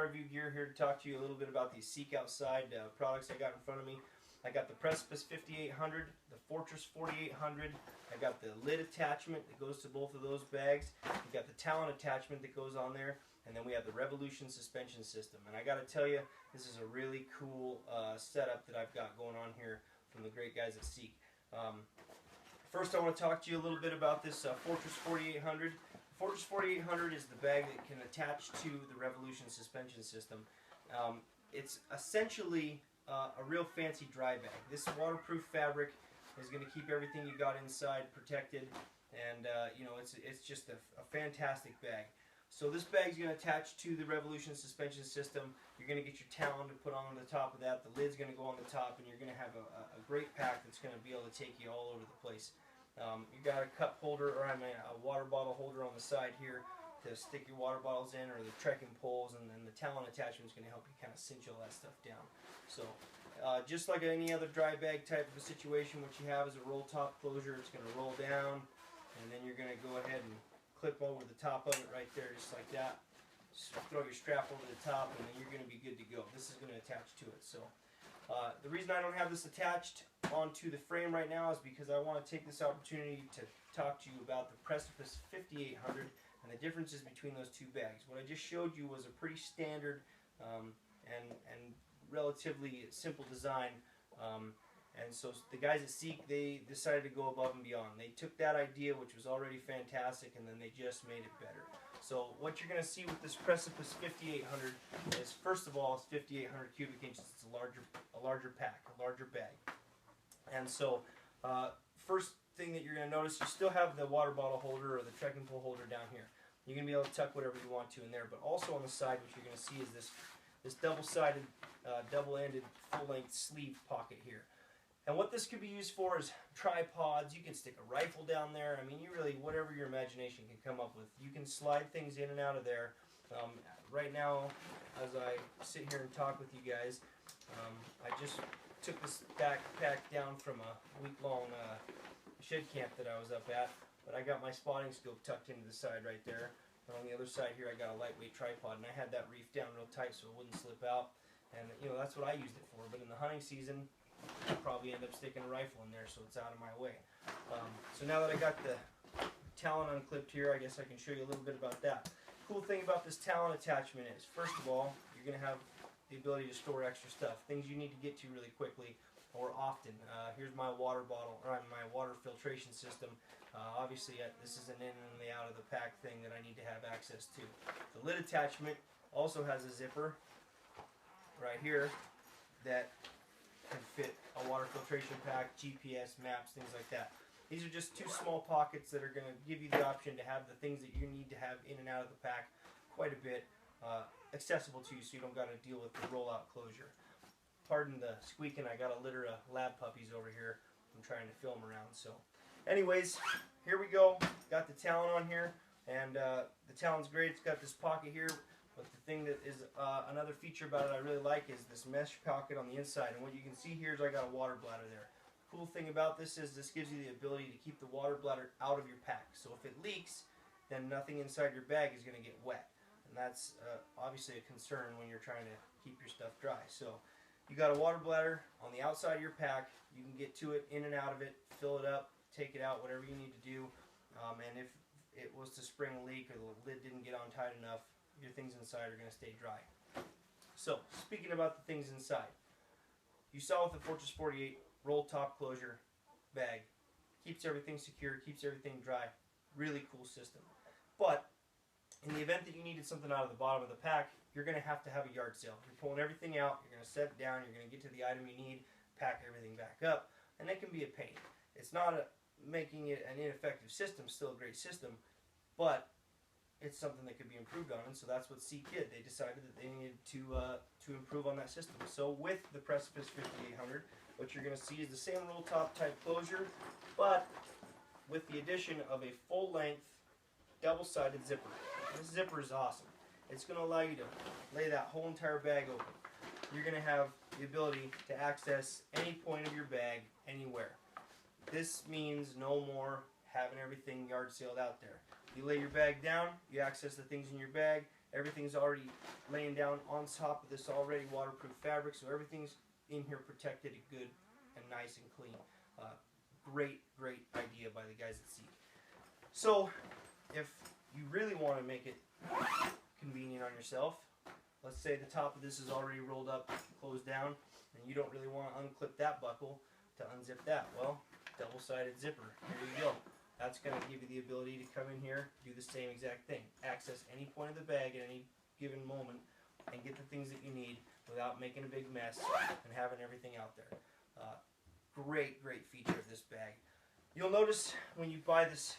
Review Gear here to talk to you a little bit about these Seek Outside products I got in front of me. I got the Precipice 5800, the Fortress 4800. I got the lid attachment that goes to both of those bags. We got the Talon attachment that goes on there, and then we have the Revolution suspension system. And I got to tell you, this is a really cool setup that I've got going on here from the great guys at Seek. First, I want to talk to you a little bit about this Fortress 4800. The Fortress 4800 is the bag that can attach to the Revolution suspension system. It's essentially a real fancy dry bag. This waterproof fabric is going to keep everything you got inside protected, and you know, it's just a fantastic bag. So this bag is going to attach to the Revolution suspension system. You're going to get your Talon to put on the top of that. The lid's going to go on the top, and you're going to have a great pack that's going to be able to take you all over the place. You got a cup holder, or a water bottle holder on the side here to stick your water bottles in, or the trekking poles, and then the Talon attachment is going to help you kind of cinch all that stuff down. So just like any other dry bag type of a situation, what you have is a roll top closure. It's going to roll down, and then you're going to go ahead and clip over the top of it right there, just like that. Just throw your strap over the top, and then you're going to be good to go. This is going to attach to it. So the reason I don't have this attached onto the frame right now is because I want to take this opportunity to talk to you about the Precipice 5800 and the differences between those two bags. What I just showed you was a pretty standard and relatively simple design. And so the guys at Seek, they decided to go above and beyond. They took that idea, which was already fantastic, and then they just made it better. So what you're going to see with this Precipice 5800 is, first of all, it's 5800 cubic inches. It's a larger pack, a larger bag. And so first thing that you're going to notice, you still have the water bottle holder or the trekking pole holder down here. You're going to be able to tuck whatever you want to in there, but also on the side, what you're going to see is this double-sided, double-ended, full-length sleeve pocket here. And what this could be used for is tripods. You can stick a rifle down there. I mean, you really, whatever your imagination can come up with. You can slide things in and out of there. Right now, as I sit here and talk with you guys, I just took this backpack down from a week-long shed camp that I was up at. But I got my spotting scope tucked into the side right there. And on the other side here, I got a lightweight tripod, and I had that reefed down real tight so it wouldn't slip out. And you know, that's what I used it for. But in the hunting season, I'll probably end up sticking a rifle in there so it's out of my way. So now that I got the Talon unclipped here, I guess I can show you a little bit about that. Cool thing about this Talon attachment is, first of all, you're going to have the ability to store extra stuff, things you need to get to really quickly or often. Here's my water bottle, or my water filtration system. Obviously, this is an in and the out of the pack thing that I need to have access to. The lid attachment also has a zipper right here that can fit a water filtration pack, GPS, maps, things like that. These are just two small pockets that are going to give you the option to have the things that you need to have in and out of the pack quite a bit accessible to you, so you don't got to deal with the rollout closure. Pardon the squeaking, I got a litter of lab puppies over here I'm trying to film around. So anyways, here we go. Got the Talon on here, and the Talon's great. It's got this pocket here. But the thing that is another feature about it I really like is this mesh pocket on the inside. And what you can see here is I got a water bladder there. The cool thing about this is this gives you the ability to keep the water bladder out of your pack. So if it leaks, then nothing inside your bag is going to get wet. And that's obviously a concern when you're trying to keep your stuff dry. So you got a water bladder on the outside of your pack. You can get to it, in and out of it, fill it up, take it out, whatever you need to do. And if it was to spring a leak or the lid didn't get on tight enough, your things inside are going to stay dry. So, speaking about the things inside, you saw with the Fortress 48 roll top closure bag, keeps everything secure, keeps everything dry, really cool system. But in the event that you needed something out of the bottom of the pack, you're going to have a yard sale. You're pulling everything out, you're going to set it down, you're going to get to the item you need, pack everything back up, and that can be a pain. It's not making it an ineffective system, still a great system, but it's something that could be improved on, and so that's what Seek did. They decided that they needed to improve on that system. So with the Precipice 5800, what you're going to see is the same roll top type closure, but with the addition of a full-length, double-sided zipper. This zipper is awesome. It's going to allow you to lay that whole entire bag open. You're going to have the ability to access any point of your bag anywhere. This means no more having everything yard sailed out there. You lay your bag down, you access the things in your bag, Everything's already laying down on top of this already waterproof fabric, so everything's in here protected and good and nice and clean. Great idea by the guys at Seek. So if you really want to make it convenient on yourself, let's say the top of this is already rolled up, closed down, and you don't really want to unclip that buckle to unzip that. Well, double-sided zipper. Here you go. That's going to give you the ability to come in here, do the same exact thing. Access any point of the bag at any given moment and get the things that you need without making a big mess and having everything out there. Great feature of this bag. You'll notice when you buy this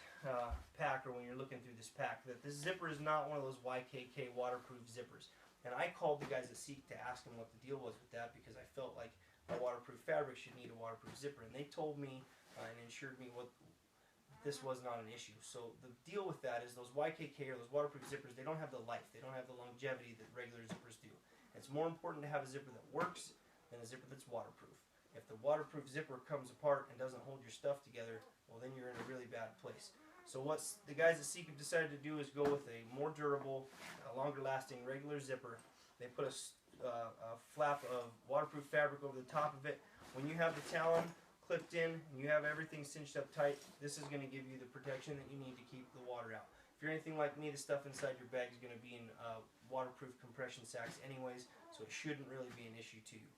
pack, or when you're looking through this pack, that this zipper is not one of those YKK waterproof zippers. And I called the guys at Seek to ask them what the deal was with that, because I felt like a waterproof fabric should need a waterproof zipper. And they told me and assured me this was not an issue. So the deal with that is those YKK, or those waterproof zippers, they don't have the life, they don't have the longevity that regular zippers do. It's more important to have a zipper that works than a zipper that's waterproof. If the waterproof zipper comes apart and doesn't hold your stuff together, well, then you're in a really bad place. So what the guys at Seek have decided to do is go with a more durable, longer lasting regular zipper. They put a flap of waterproof fabric over the top of it. When you have the talon clipped in and you have everything cinched up tight, this is going to give you the protection that you need to keep the water out. If you're anything like me, the stuff inside your bag is going to be in waterproof compression sacks anyways, so it shouldn't really be an issue to you.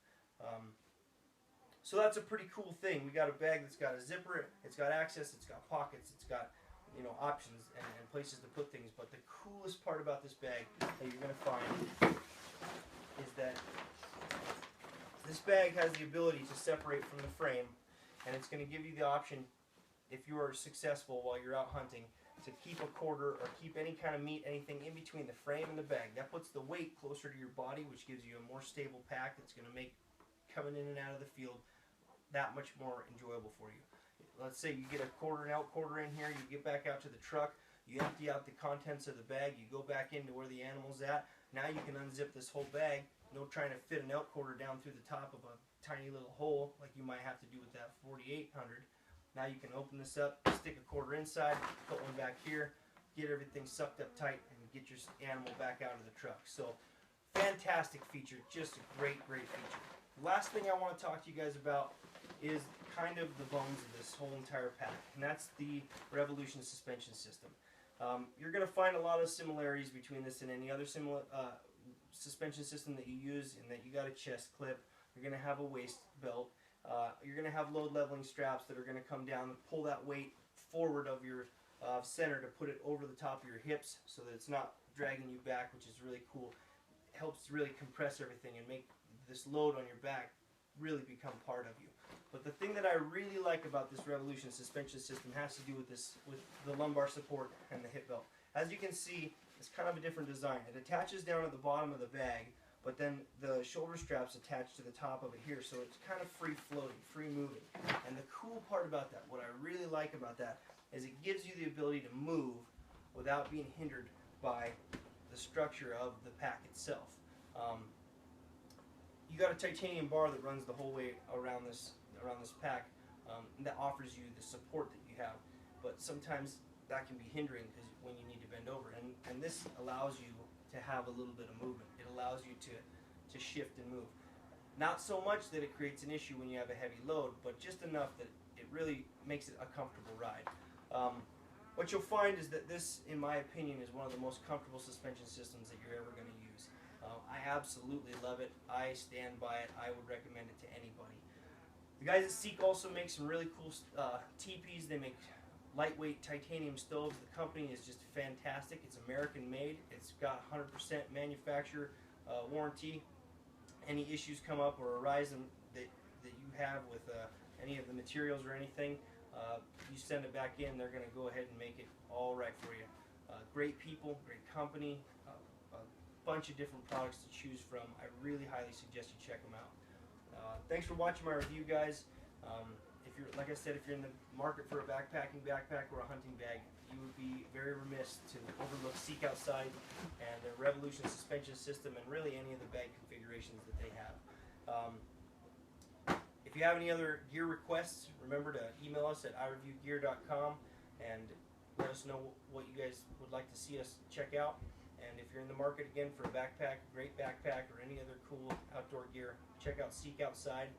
So that's a pretty cool thing. We got a bag that's got a zipper, it's got access, it's got pockets, it's got, you know, options and places to put things. But the coolest part about this bag that you're going to find is that this bag has the ability to separate from the frame, and it's going to give you the option, if you are successful while you're out hunting, to keep a quarter or keep any kind of meat, anything in between the frame and the bag. That puts the weight closer to your body, which gives you a more stable pack that's going to make coming in and out of the field that much more enjoyable for you. Let's say you get a quarter in here, you get back out to the truck, you empty out the contents of the bag, you go back into where the animal's at. Now you can unzip this whole bag, no trying to fit an elk quarter down through the top of a tiny little hole like you might have to do with that 4800. Now you can open this up, stick a quarter inside, put one back here, get everything sucked up tight, and get your animal back out of the truck. So fantastic feature, just a great feature. Last thing I want to talk to you guys about is kind of the bones of this whole entire pack, and that's the Revolution suspension system. You're going to find a lot of similarities between this and any other similar suspension system that you use, in that you got a chest clip, you're going to have a waist belt, you're going to have load leveling straps that are going to come down and pull that weight forward of your center to put it over the top of your hips so that it's not dragging you back, which is really cool. It helps really compress everything and make this load on your back really become part of you. But the thing that I really like about this Revolution suspension system has to do with the lumbar support and the hip belt. As you can see, it's kind of a different design. It attaches down at the bottom of the bag, but then the shoulder straps attach to the top of it here, so it's kind of free floating, free moving. And the cool part about that, what I really like about that, is it gives you the ability to move without being hindered by the structure of the pack itself. You got a titanium bar that runs the whole way around this pack, that offers you the support that you have, but sometimes that can be hindering because when you need to bend over, and this allows you to have a little bit of movement. It allows you to shift and move. Not so much that it creates an issue when you have a heavy load, but just enough that it really makes it a comfortable ride. What you'll find is that this, in my opinion, is one of the most comfortable suspension systems that you're ever going to use. I absolutely love it. I stand by it. I would recommend it to anybody. The guys at Seek also make some really cool teepees. They make lightweight titanium stoves. The company is just fantastic. It's American made. It's got 100% manufacturer warranty. Any issues come up or arise that you have with any of the materials or anything, you send it back in, they're going to go ahead and make it all right for you. Great people, great company, a bunch of different products to choose from. I really highly suggest you check them out. Thanks for watching my review, guys. If you're, like I said, if you're in the market for a backpacking backpack or a hunting bag, you would be very remiss to overlook Seek Outside and their Revolution suspension system, and really any of the bag configurations that they have. If you have any other gear requests, remember to email us at ireviewgear.com and let us know what you guys would like to see us check out. And if you're in the market again for a backpack, great backpack, or any other cool outdoor gear, check out Seek Outside,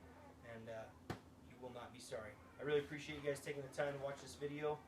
and you will not be sorry. I really appreciate you guys taking the time to watch this video.